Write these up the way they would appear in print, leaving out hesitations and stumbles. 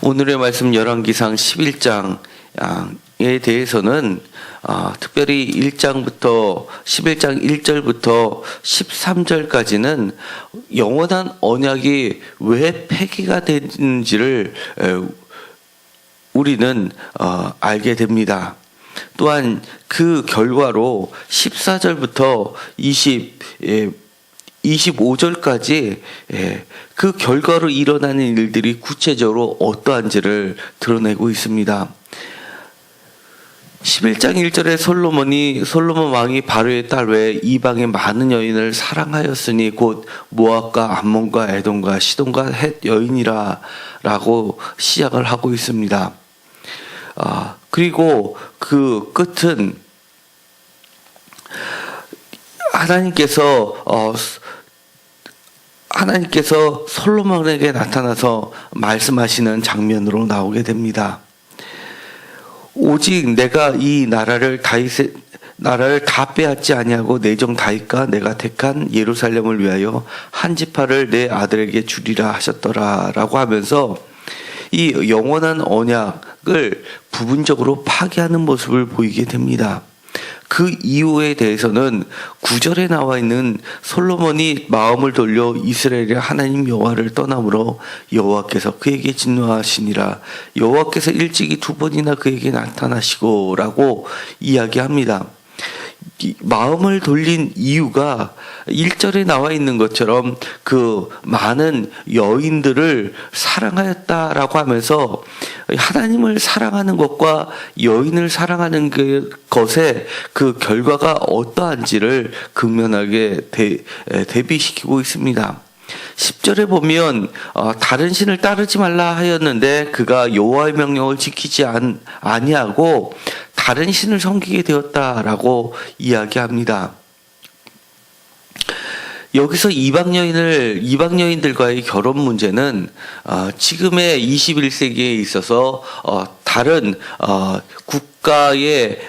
오늘의 말씀 열왕기상 11장에 대해서는 특별히 1장부터 11장 1절부터 13절까지는 영원한 언약이 왜 폐기가 되는지를 우리는 알게 됩니다. 또한 그 결과로 14절부터 25절까지 그 결과로 일어나는 일들이 구체적으로 어떠한지를 드러내고 있습니다. 11장 1절에 솔로몬 왕이 바로의 딸 외에 이방의 많은 여인을 사랑하였으니 곧 모압과 암몬과 에돔과 시돈과 헷 여인이라 라고 시작을 하고 있습니다. 그리고 그 끝은 하나님께서 솔로몬에게 나타나서 말씀하시는 장면으로 나오게 됩니다. 오직 내가 이 나라를 다 빼앗지 아니하고 내 종 다윗과 내가 택한 예루살렘을 위하여 한 지파를 내 아들에게 주리라 하셨더라라고 하면서 이 영원한 언약을 부분적으로 파괴하는 모습을 보이게 됩니다. 그 이유에 대해서는 9절에 나와 있는 솔로몬이 마음을 돌려 이스라엘의 하나님 여호와를 떠남으로 여호와께서 그에게 진노하시니라, 여호와께서 일찍이 2번이나 그에게 나타나시고 라고 이야기합니다. 마음을 돌린 이유가 1절에 나와 있는 것처럼 그 많은 여인들을 사랑하였다라고 하면서 하나님을 사랑하는 것과 여인을 사랑하는 것의 그 결과가 어떠한지를 극명하게 대비시키고 있습니다. 10절에 보면 다른 신을 따르지 말라 하였는데 그가 여호와의 명령을 지키지 아니하고 다른 신을 섬기게 되었다라고 이야기합니다. 여기서 이방 여인들과의 결혼 문제는 지금의 21세기에 있어서 다른 국가의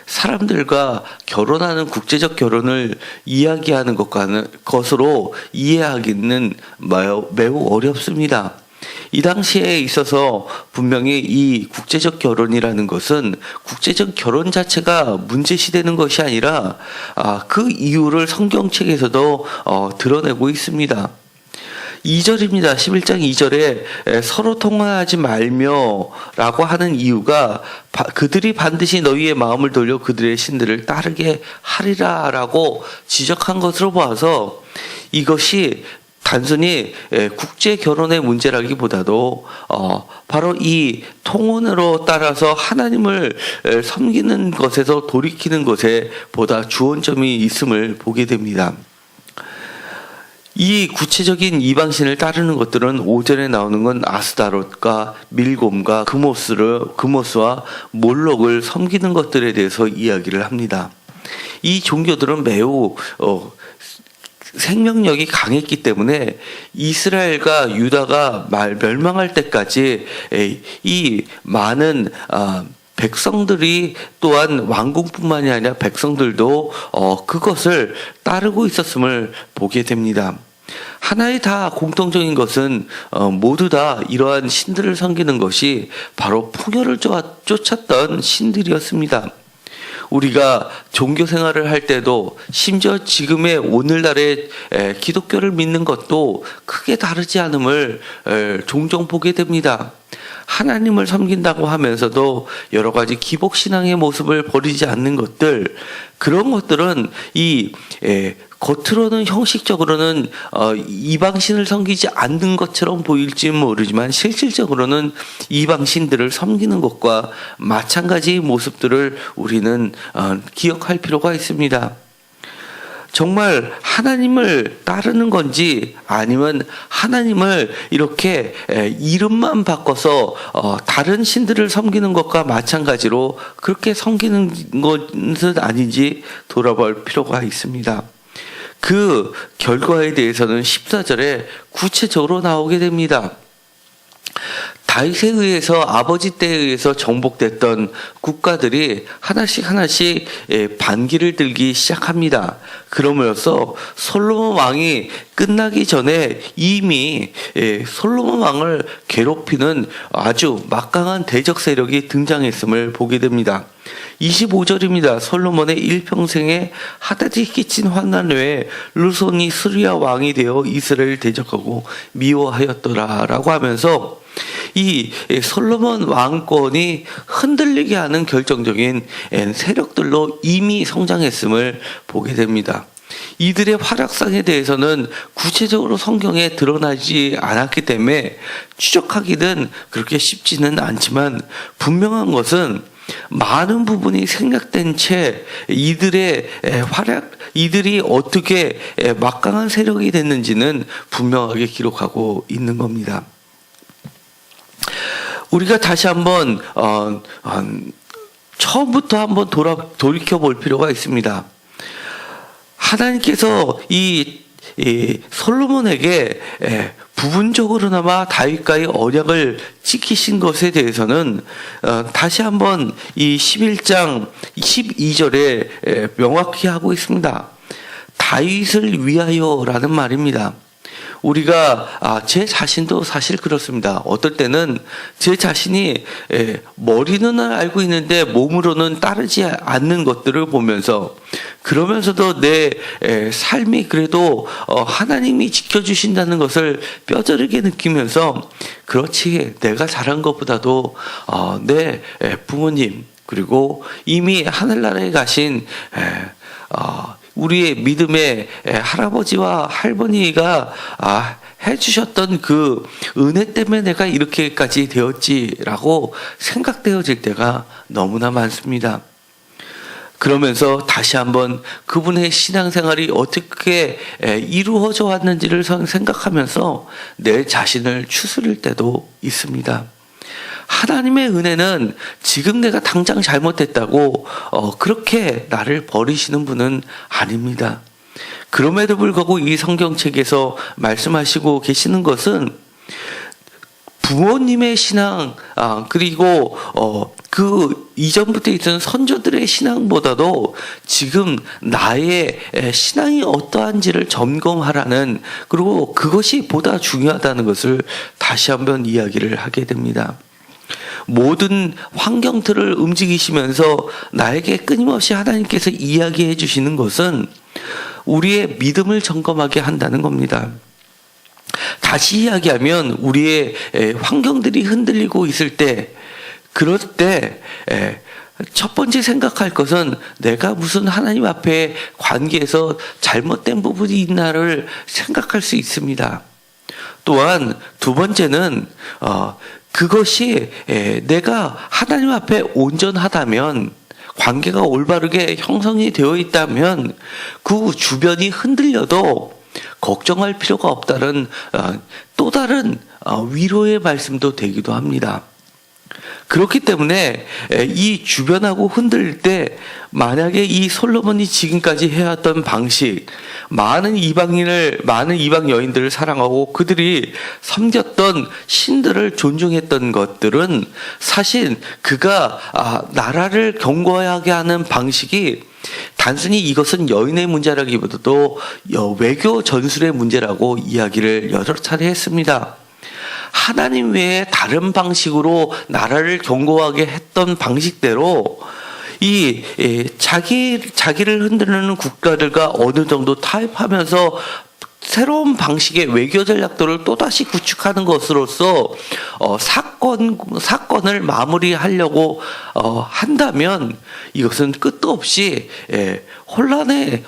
사람들과 결혼하는 국제적 결혼을 이야기하는 것으로 이해하기는 매우 어렵습니다. 이 당시에 있어서 분명히 이 국제적 결혼이라는 것은 국제적 결혼 자체가 문제시되는 것이 아니라 그 이유를 성경책에서도 드러내고 있습니다. 2절입니다. 11장 2절에 서로 통화하지 말며 라고 하는 이유가 그들이 반드시 너희의 마음을 돌려 그들의 신들을 따르게 하리라 라고 지적한 것으로 봐서 이것이 단순히 국제 결혼의 문제라기보다도 바로 이 통혼으로 따라서 하나님을 섬기는 것에서 돌이키는 것에 보다 주원점이 있음을 보게 됩니다. 이 구체적인 이방신을 따르는 것들은 5절에 나오는 건 아스다롯과 밀곰과 그모스와 몰록을 섬기는 것들에 대해서 이야기를 합니다. 이 종교들은 매우 생명력이 강했기 때문에 이스라엘과 유다가 멸망할 때까지 이 많은 백성들이 또한 왕궁뿐만이 아니라 백성들도 그것을 따르고 있었음을 보게 됩니다. 하나의 다 공통적인 것은 모두 다 이러한 신들을 섬기는 것이 바로 풍요를 쫓았던 신들이었습니다. 우리가 종교 생활을 할 때도 심지어 지금의 오늘날의 기독교를 믿는 것도 크게 다르지 않음을 종종 보게 됩니다. 하나님을 섬긴다고 하면서도 여러 가지 기복신앙의 모습을 버리지 않는 것들, 그런 것들은 겉으로는 형식적으로는 이방신을 섬기지 않는 것처럼 보일지 모르지만 실질적으로는 이방신들을 섬기는 것과 마찬가지의 모습들을 우리는 기억할 필요가 있습니다. 정말 하나님을 따르는 건지 아니면 하나님을 이렇게 이름만 바꿔서 다른 신들을 섬기는 것과 마찬가지로 그렇게 섬기는 것은 아닌지 돌아볼 필요가 있습니다. 그 결과에 대해서는 14절에 구체적으로 나오게 됩니다. 다윗에 의해서 아버지 때에 의해서 정복됐던 국가들이 하나씩 반기를 들기 시작합니다. 그러면서 솔로몬 왕이 끝나기 전에 이미 솔로몬 왕을 괴롭히는 아주 막강한 대적 세력이 등장했음을 보게 됩니다. 25절입니다. 솔로몬의 일평생에 하닷이 끼친 환난 외에 르손이 스리아 왕이 되어 이스라엘을 대적하고 미워하였더라라고 하면서 이 솔로몬 왕권이 흔들리게 하는 결정적인 세력들로 이미 성장했음을 보게 됩니다. 이들의 활약상에 대해서는 구체적으로 성경에 드러나지 않았기 때문에 추적하기는 그렇게 쉽지는 않지만 분명한 것은 많은 부분이 생략된 채 이들이 어떻게 막강한 세력이 됐는지는 분명하게 기록하고 있는 겁니다. 우리가 다시 한번 처음부터 한번 돌이켜 볼 필요가 있습니다. 하나님께서 이 솔로몬에게 부분적으로나마 다윗과의 언약을 지키신 것에 대해서는 다시 한번 이 11장 12절에 명확히 하고 있습니다. 다윗을 위하여라는 말입니다. 우리가 제 자신도 사실 그렇습니다. 어떨 때는 제 자신이 머리는 알고 있는데 몸으로는 따르지 않는 것들을 보면서 그러면서도 내 삶이 그래도 하나님이 지켜주신다는 것을 뼈저리게 느끼면서 그렇지 내가 잘한 것보다도 내 부모님 그리고 이미 하늘나라에 가신 우리의 믿음의 할아버지와 할머니가 해주셨던 그 은혜 때문에 내가 이렇게까지 되었지라고 생각되어질 때가 너무나 많습니다. 그러면서 다시 한번 그분의 신앙생활이 어떻게 이루어져 왔는지를 생각하면서 내 자신을 추스릴 때도 있습니다. 하나님의 은혜는 지금 내가 당장 잘못했다고 그렇게 나를 버리시는 분은 아닙니다. 그럼에도 불구하고 이 성경책에서 말씀하시고 계시는 것은 부모님의 신앙 그리고 그 이전부터 있던 선조들의 신앙보다도 지금 나의 신앙이 어떠한지를 점검하라는 그리고 그것이 보다 중요하다는 것을 다시 한번 이야기를 하게 됩니다. 모든 환경들을 움직이시면서 나에게 끊임없이 하나님께서 이야기해 주시는 것은 우리의 믿음을 점검하게 한다는 겁니다. 다시 이야기하면 우리의 환경들이 흔들리고 있을 때 그럴 때 첫 번째 생각할 것은 내가 무슨 하나님 앞에 관계에서 잘못된 부분이 있나를 생각할 수 있습니다. 또한 두 번째는 그것이 내가 하나님 앞에 온전하다면 관계가 올바르게 형성이 되어 있다면 그 주변이 흔들려도 걱정할 필요가 없다는 또 다른 위로의 말씀도 되기도 합니다. 그렇기 때문에 이 주변하고 흔들릴 때 만약에 이 솔로몬이 지금까지 해왔던 방식 많은 이방 여인들을 사랑하고 그들이 섬겼던 신들을 존중했던 것들은 사실 그가 나라를 견고하게 하는 방식이 단순히 이것은 여인의 문제라기보다도 외교 전술의 문제라고 이야기를 여러 차례 했습니다. 하나님 외에 다른 방식으로 나라를 견고하게 했던 방식대로 자기를 흔드는 국가들과 어느 정도 타협하면서 새로운 방식의 외교 전략들을 또다시 구축하는 것으로서 사건을 마무리하려고 한다면 이것은 끝도 없이 혼란을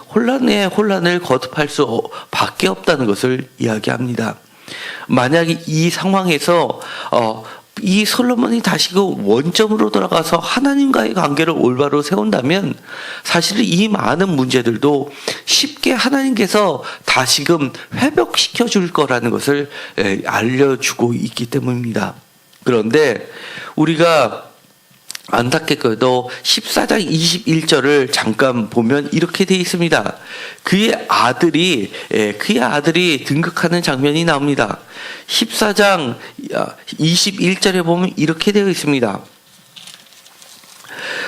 거듭할 수밖에 없다는 것을 이야기합니다. 만약에 이 상황에서 이 솔로몬이 다시 그 원점으로 돌아가서 하나님과의 관계를 올바로 세운다면 사실은 이 많은 문제들도 쉽게 하나님께서 다시금 회복시켜 줄 거라는 것을 알려주고 있기 때문입니다. 그런데 우리가 안타깝게도 14장 21절을 잠깐 보면 이렇게 되어 있습니다. 그의 아들이 등극하는 장면이 나옵니다. 14장 21절에 보면 이렇게 되어 있습니다.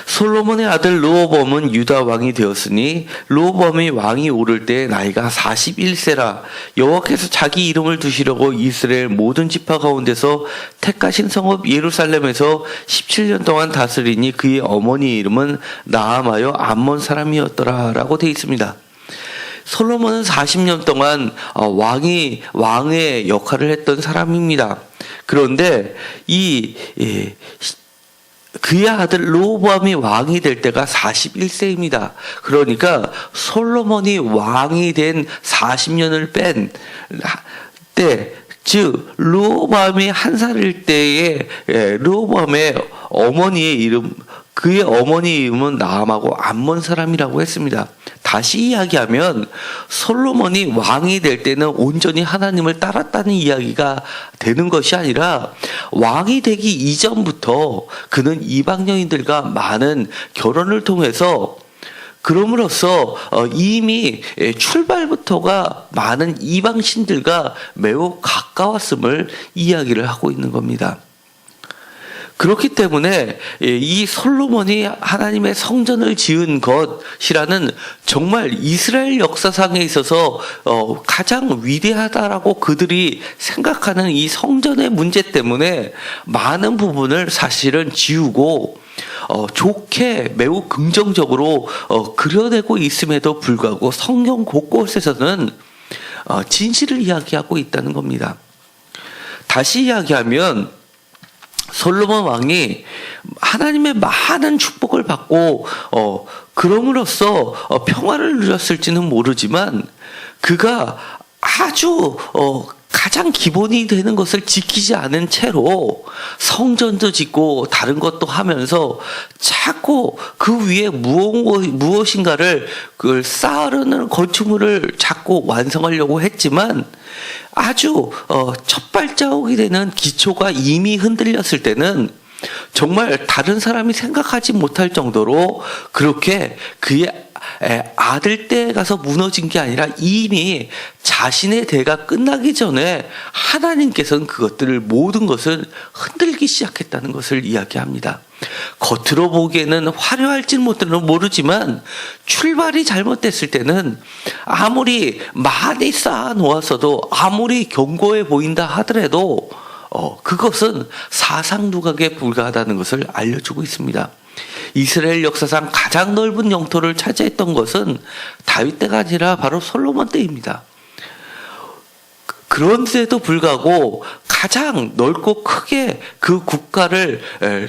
솔로몬의 아들 르호보암은 유다 왕이 되었으니 르호보암이 왕이 오를 때 나이가 41세라. 여호와께서 자기 이름을 두시려고 이스라엘 모든 지파 가운데서 택하신 성읍 예루살렘에서 17년 동안 다스리니 그의 어머니 이름은 나암하여 암몬 사람이었더라 라고 되어 있습니다. 솔로몬은 40년 동안 왕의 역할을 했던 사람입니다. 그런데 그의 아들 르호보암이 왕이 될 때가 41세입니다. 그러니까 솔로몬이 왕이 된 40년을 뺀 때, 즉 르호보암이 한 살일 때에 르호보암의 그의 어머니 이름은 나암하고 암몬 사람이라고 했습니다. 다시 이야기하면 솔로몬이 왕이 될 때는 온전히 하나님을 따랐다는 이야기가 되는 것이 아니라 왕이 되기 이전부터 그는 이방 여인들과 많은 결혼을 통해서 그럼으로써 이미 출발부터가 많은 이방 신들과 매우 가까웠음을 이야기를 하고 있는 겁니다. 그렇기 때문에 이 솔로몬이 하나님의 성전을 지은 것이라는 정말 이스라엘 역사상에 있어서 가장 위대하다라고 그들이 생각하는 이 성전의 문제 때문에 많은 부분을 사실은 지우고 좋게 매우 긍정적으로 그려내고 있음에도 불구하고 성경 곳곳에서는 진실을 이야기하고 있다는 겁니다. 다시 이야기하면 솔로몬 왕이 하나님의 많은 축복을 받고 그럼으로써 평화를 누렸을지는 모르지만 그가 아주 가장 기본이 되는 것을 지키지 않은 채로 성전도 짓고 다른 것도 하면서 자꾸 그 위에 무엇인가를 그걸 쌓으려는 건축물을 자꾸 완성하려고 했지만 아주 첫 발자국이 되는 기초가 이미 흔들렸을 때는 정말 다른 사람이 생각하지 못할 정도로 그렇게 그의 아들 때에 가서 무너진 게 아니라 이미 자신의 대가 끝나기 전에 하나님께서는 모든 것을 흔들기 시작했다는 것을 이야기합니다. 겉으로 보기에는 화려할지는 모르지만 출발이 잘못됐을 때는 아무리 많이 쌓아 놓았어도 아무리 견고해 보인다 하더라도 그것은 사상 누각에 불과하다는 것을 알려주고 있습니다. 이스라엘 역사상 가장 넓은 영토를 차지했던 것은 다윗 때가 아니라 바로 솔로몬 때입니다. 그런데도 불구하고 가장 넓고 크게 그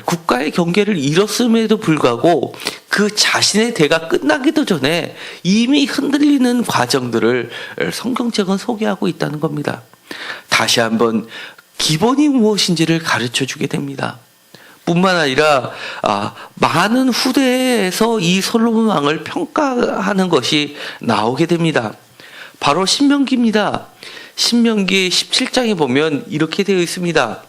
국가의 경계를 잃었음에도 불구하고 그 자신의 대가 끝나기도 전에 이미 흔들리는 과정들을 성경책은 소개하고 있다는 겁니다. 다시 한번 기본이 무엇인지를 가르쳐 주게 됩니다. 뿐만 아니라 많은 후대에서 이 솔로몬 왕을 평가하는 것이 나오게 됩니다. 바로 신명기입니다. 신명기 17장에 보면 이렇게 되어 있습니다.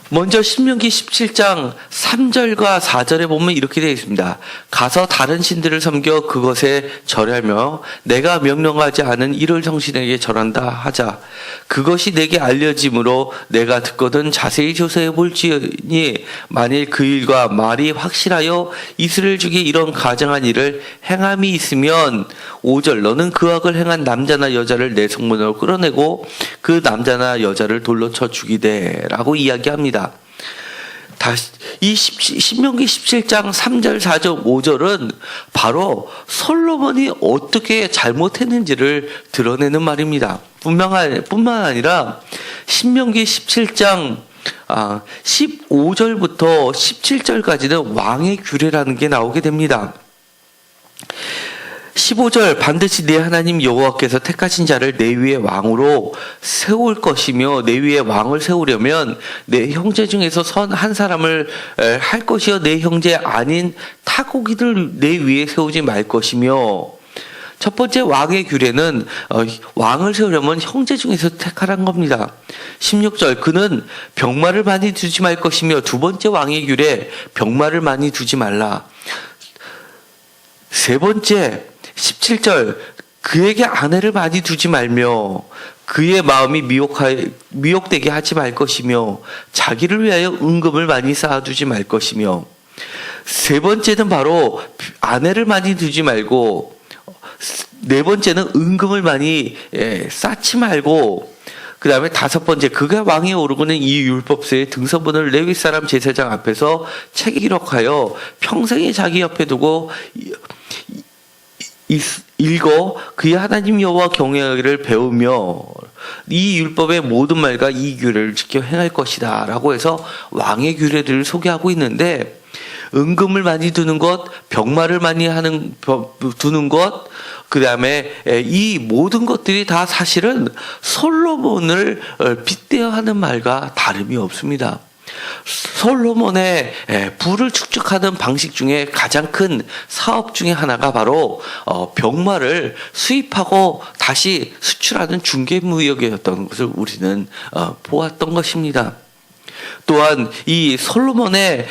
먼저 신명기 17장 3절과 4절에 보면 이렇게 되어 있습니다. 가서 다른 신들을 섬겨 그것에 절하며 내가 명령하지 않은 이를 성신에게 절한다 하자. 그것이 내게 알려짐으로 내가 듣거든 자세히 조사해 볼지니 만일 그 일과 말이 확실하여 이스라엘 중에 이런 가증한 일을 행함이 있으면 5절 너는 그 악을 행한 남자나 여자를 내 성문으로 끌어내고 그 남자나 여자를 돌로 쳐 죽이되 라고 이야기합니다. 다시 이 신명기 17장 3절, 4절, 5절은 바로 솔로몬이 어떻게 잘못했는지를 드러내는 말입니다. 뿐만 아니라 신명기 17장 15절부터 17절까지는 왕의 규례라는 게 나오게 됩니다. 15절 반드시 내 하나님 여호와께서 택하신 자를 내 위에 왕으로 세울 것이며 내 위에 왕을 세우려면 내 형제 중에서 선 한 사람을 할 것이요 내 형제 아닌 타고기들 내 위에 세우지 말 것이며 첫 번째 왕의 규례는 왕을 세우려면 형제 중에서 택하라는 겁니다. 16절 그는 병마를 많이 두지 말 것이며 두 번째 왕의 규례 병마를 많이 두지 말라. 세 번째 17절 그에게 아내를 많이 두지 말며 그의 마음이 미혹되게 하지 말 것이며 자기를 위하여 은금을 많이 쌓아두지 말 것이며 세 번째는 바로 아내를 많이 두지 말고 네 번째는 은금을 많이 쌓지 말고 그 다음에 다섯 번째 그가 왕에 오르고는 이 율법서의 등서본을 레위 사람 제사장 앞에서 책에 기록하여 평생에 자기 옆에 두고 읽어 그의 하나님 여호와 경외하기를 배우며 이 율법의 모든 말과 이 규례를 지켜 행할 것이다 라고 해서 왕의 규례들을 소개하고 있는데 은금을 많이 두는 것, 병마를 많이 두는 것, 그 다음에 이 모든 것들이 다 사실은 솔로몬을 빗대어 하는 말과 다름이 없습니다. 솔로몬의 부를 축적하는 방식 중에 가장 큰 사업 중에 하나가 바로 병마를 수입하고 다시 수출하는 중개무역이었던 것을 우리는 보았던 것입니다. 또한 이 솔로몬의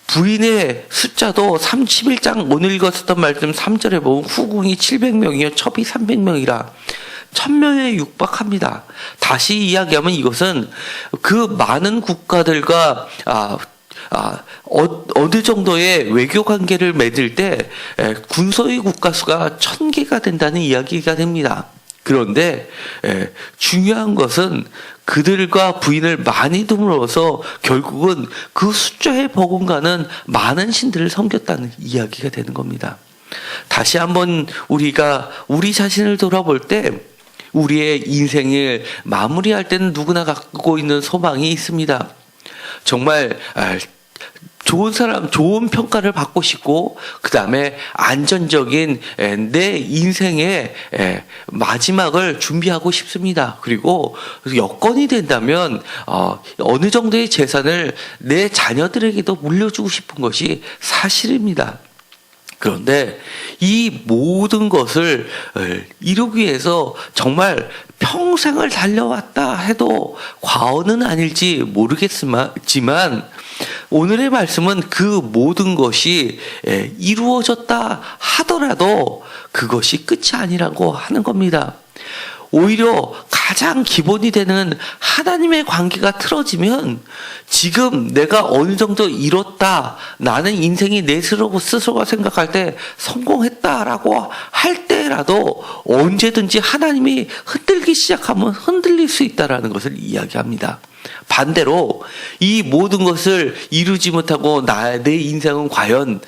부인의 숫자도 31장 오늘 읽었었던 말씀 3절에 보면 후궁이 700명이요 첩이 300명이라 1000명에 육박합니다. 다시 이야기하면 이것은 그 많은 국가들과 어느 정도의 외교 관계를 맺을 때 군소의 국가 수가 1000개가 된다는 이야기가 됩니다. 그런데 중요한 것은 그들과 부인을 많이 둠으로써 결국은 그 숫자에 버금가는 많은 신들을 섬겼다는 이야기가 되는 겁니다. 다시 한번 우리가 우리 자신을 돌아볼 때 우리의 인생을 마무리할 때는 누구나 갖고 있는 소망이 있습니다. 정말 좋은 사람, 좋은 평가를 받고 싶고, 그 다음에 안전적인 내 인생의 마지막을 준비하고 싶습니다. 그리고 여건이 된다면, 어느 정도의 재산을 내 자녀들에게도 물려주고 싶은 것이 사실입니다. 그런데 이 모든 것을 이루기 위해서 정말 평생을 달려왔다 해도 과언은 아닐지 모르겠지만 오늘의 말씀은 그 모든 것이 이루어졌다 하더라도 그것이 끝이 아니라고 하는 겁니다. 오히려 가장 기본이 되는 하나님의 관계가 틀어지면 지금 내가 어느 정도 이뤘다, 나는 인생이 내 스스로가 생각할 때 성공했다라고 할 때라도 언제든지 하나님이 흔들기 시작하면 흔들릴 수 있다라는 것을 이야기합니다. 반대로 이 모든 것을 이루지 못하고 내 인생은 과연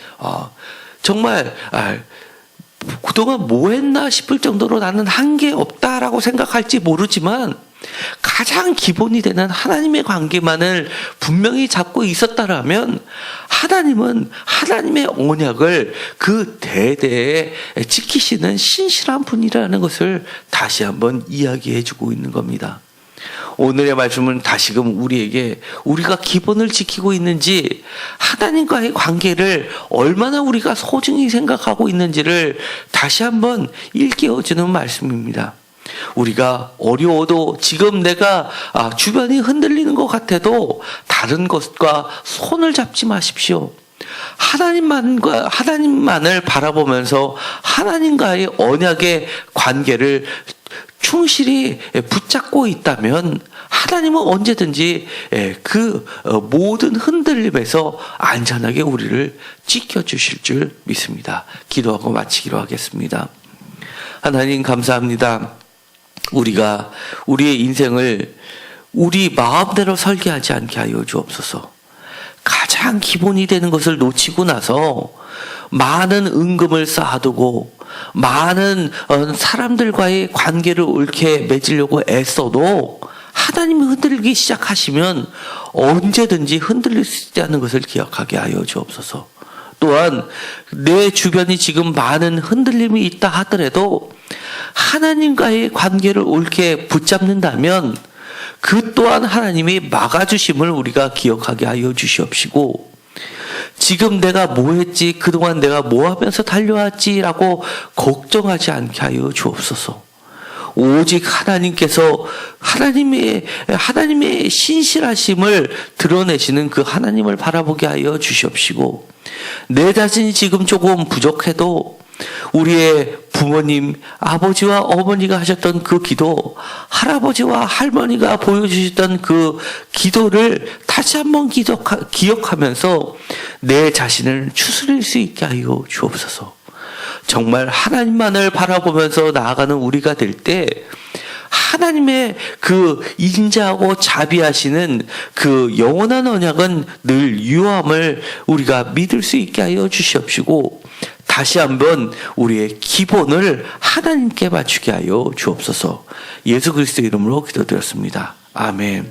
정말 그동안 뭐 했나 싶을 정도로 나는 한 게 없다라고 생각할지 모르지만 가장 기본이 되는 하나님의 관계만을 분명히 잡고 있었다라면 하나님은 하나님의 언약을 그 대대에 지키시는 신실한 분이라는 것을 다시 한번 이야기해주고 있는 겁니다. 오늘의 말씀은 다시금 우리에게 우리가 기본을 지키고 있는지 하나님과의 관계를 얼마나 우리가 소중히 생각하고 있는지를 다시 한번 일깨워주는 말씀입니다. 우리가 어려워도 지금 내가 주변이 흔들리는 것 같아도 다른 것과 손을 잡지 마십시오. 하나님만을 바라보면서 하나님과의 언약의 관계를 충실히 붙잡고 있다면 하나님은 언제든지 그 모든 흔들림에서 안전하게 우리를 지켜주실 줄 믿습니다. 기도하고 마치기로 하겠습니다. 하나님 감사합니다. 우리가 우리의 인생을 우리 마음대로 설계하지 않게 하여 주옵소서. 가장 기본이 되는 것을 놓치고 나서 많은 은금을 쌓아두고 많은 사람들과의 관계를 옳게 맺으려고 애써도 하나님이 흔들리기 시작하시면 언제든지 흔들릴 수 있다는 것을 기억하게 하여 주옵소서. 또한 내 주변이 지금 많은 흔들림이 있다 하더라도 하나님과의 관계를 옳게 붙잡는다면 그 또한 하나님이 막아주심을 우리가 기억하게 하여 주시옵시고 지금 내가 뭐 했지, 그동안 내가 뭐 하면서 달려왔지라고 걱정하지 않게 하여 주옵소서. 오직 하나님께서 하나님의 신실하심을 드러내시는 그 하나님을 바라보게 하여 주시옵시고, 내 자신이 지금 조금 부족해도 우리의 부모님, 아버지와 어머니가 하셨던 그 기도, 할아버지와 할머니가 보여주셨던 그 기도를 다시 한번 기억하면서 내 자신을 추스릴 수 있게 하여 주옵소서. 정말 하나님만을 바라보면서 나아가는 우리가 될 때 하나님의 그 인자하고 자비하시는 그 영원한 언약은 늘 유효함을 우리가 믿을 수 있게 하여 주시옵시고, 다시 한번 우리의 기본을 하나님께 맞추게 하여 주옵소서. 예수 그리스도 이름으로 기도드렸습니다. 아멘.